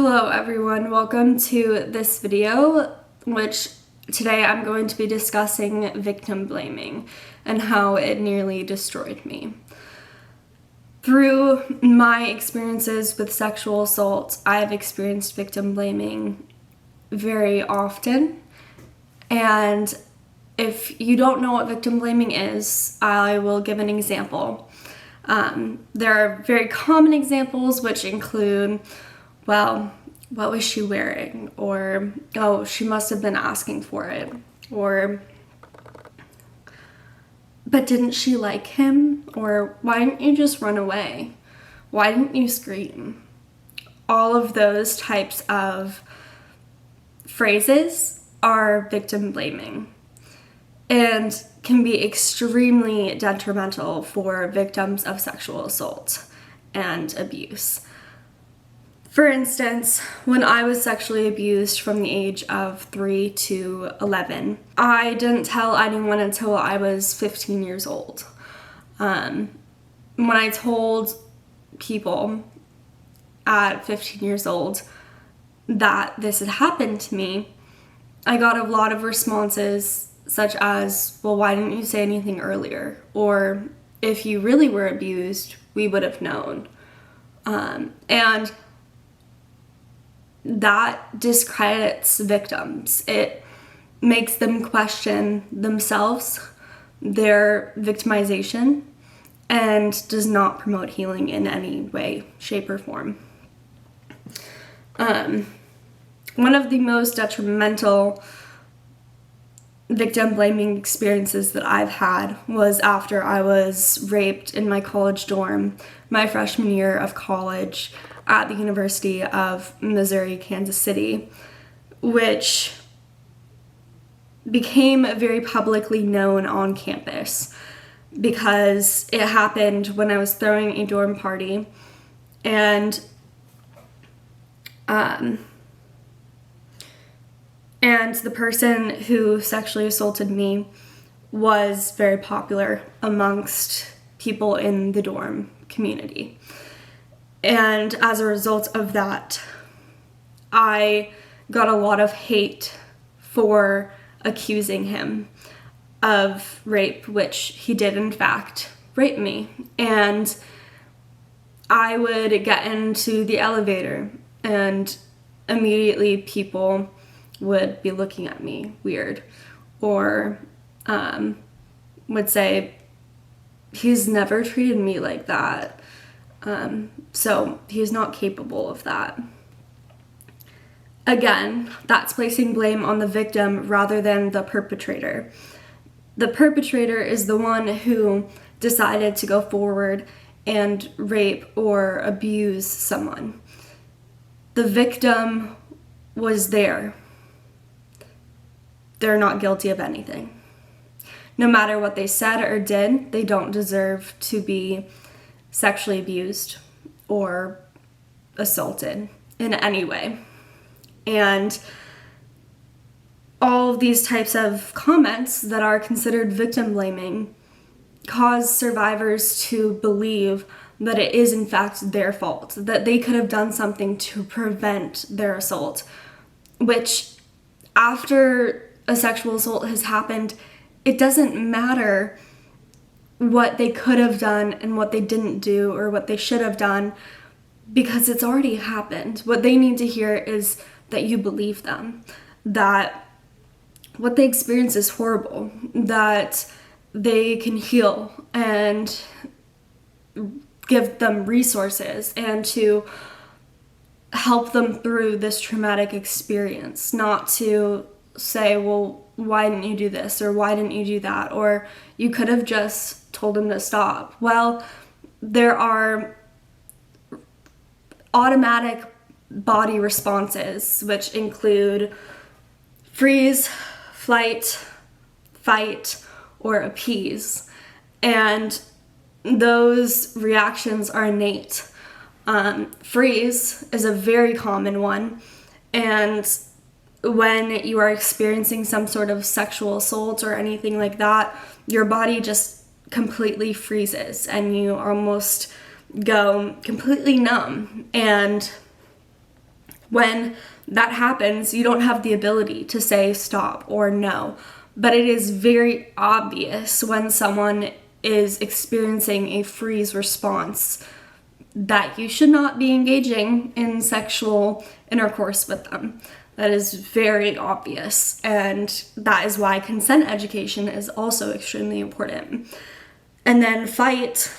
Hello everyone, welcome to this video, which today I'm going to be discussing victim blaming and how it nearly destroyed me. Through my experiences with sexual assault, I've experienced victim blaming very often, and if you don't know what victim blaming is, I will give an example. There are very common examples which include, well, what was she wearing? Or, oh, she must have been asking for it. Or, but didn't she like him? Or, why didn't you just run away? Why didn't you scream? All of those types of phrases are victim blaming and can be extremely detrimental for victims of sexual assault and abuse. For instance, when I was sexually abused from the age of 3 to 11, I didn't tell anyone until I was 15 years old. When I told people at 15 years old that this had happened to me, I got a lot of responses such as, well, why didn't you say anything earlier? Or, if you really were abused, we would have known. And that discredits victims. It makes them question themselves, their victimization, and does not promote healing in any way, shape, or form. One of the most detrimental victim blaming experiences that I've had was after I was raped in my college dorm my freshman year of college at the University of Missouri, Kansas City, which became very publicly known on campus because it happened when I was throwing a dorm party, and the person who sexually assaulted me was very popular amongst people in the dorm community. And as a result of that, I got a lot of hate for accusing him of rape, which he did in fact rape me. And I would get into the elevator and immediately people would be looking at me weird, or would say, he's never treated me like that, so he's not capable of that. Again, that's placing blame on the victim rather than the perpetrator. The perpetrator is the one who decided to go forward and rape or abuse someone. The victim was there. They're not guilty of anything. No matter what they said or did, they don't deserve to be sexually abused or assaulted in any way. And all of these types of comments that are considered victim blaming cause survivors to believe that it is in fact their fault, that they could have done something to prevent their assault, which after a sexual assault has happened, it doesn't matter what they could have done and what they didn't do or what they should have done, because it's already happened. What they need to hear is that you believe them, that what they experience is horrible, that they can heal and give them resources and to help them through this traumatic experience, not to say, well, why didn't you do this, or why didn't you do that, or you could have just told him to stop. Well, there are automatic body responses which include freeze, flight, fight, or appease, and those reactions are innate. Freeze is a very common one, and when you are experiencing some sort of sexual assault or anything like that, your body just completely freezes and you almost go completely numb. And When that happens, you don't have the ability to say stop or no. But it is very obvious when someone is experiencing a freeze response that you should not be engaging in sexual intercourse with them. That is very obvious, and that is why consent education is also extremely important. And then fight,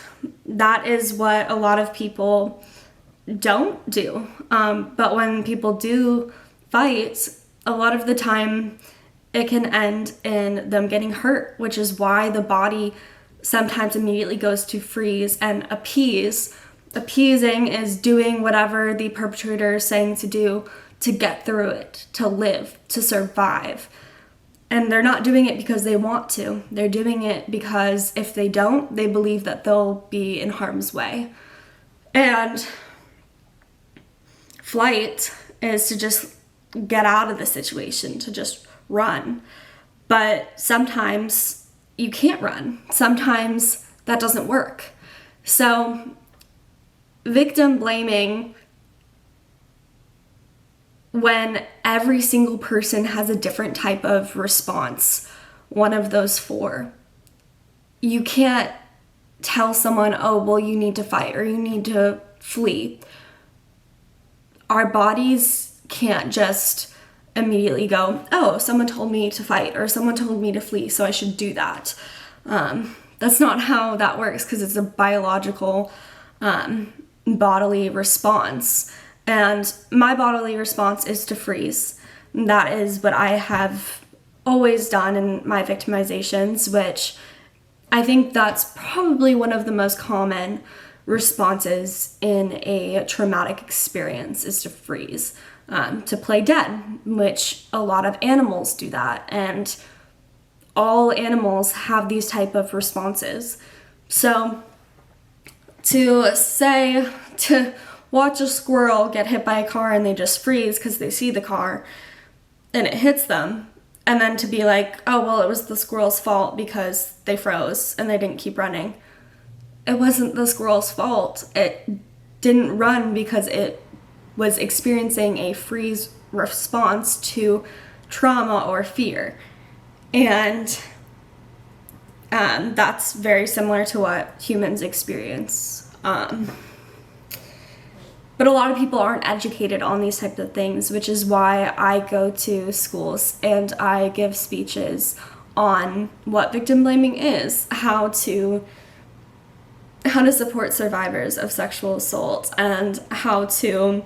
that is what a lot of people don't do. But when people do fight, a lot of the time it can end in them getting hurt, which is why the body sometimes immediately goes to freeze and appease. Appeasing is doing whatever the perpetrator is saying to do to get through it, to live, to survive. And they're not doing it because they want to. They're doing it because if they don't, they believe that they'll be in harm's way. And flight is to just get out of the situation, to just run. But sometimes you can't run. Sometimes that doesn't work. So victim blaming, when every single person has a different type of response, one of those four, you can't tell someone, oh, well, you need to fight or you need to flee. Our bodies can't just immediately go, oh, someone told me to fight or someone told me to flee, so I should do that. That's not how that works, because it's a biological bodily response. And my bodily response is to freeze. That is what I have always done in my victimizations, which I think that's probably one of the most common responses in a traumatic experience, is to freeze, to play dead, which a lot of animals do that. And all animals have these type of responses. So to watch a squirrel get hit by a car and they just freeze because they see the car and it hits them, and then to be like, oh, well, it was the squirrel's fault because they froze and they didn't keep running. It wasn't the squirrel's fault. It didn't run because it was experiencing a freeze response to trauma or fear. And that's very similar to what humans experience. But a lot of people aren't educated on these types of things, which is why I go to schools and I give speeches on what victim blaming is, how to support survivors of sexual assault, and how to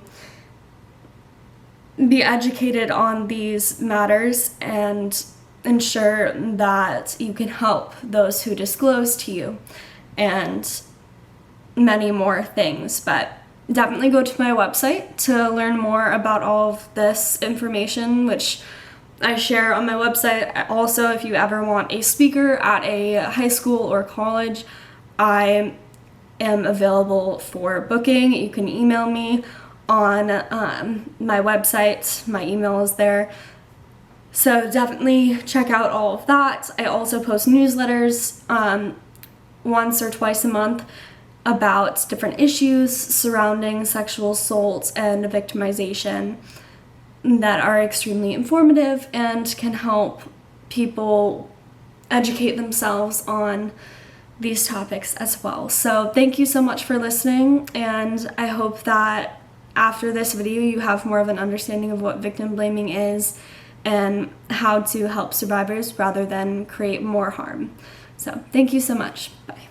be educated on these matters and ensure that you can help those who disclose to you, and many more things. But definitely go to my website to learn more about all of this information, which I share on my website. Also, if you ever want a speaker at a high school or college, I am available for booking. You can email me on my website. My email is there. So definitely check out all of that. I also post newsletters once or twice a month about different issues surrounding sexual assault and victimization that are extremely informative and can help people educate themselves on these topics as well. So thank you so much for listening, and I hope that after this video you have more of an understanding of what victim blaming is and how to help survivors rather than create more harm. So thank you so much. Bye.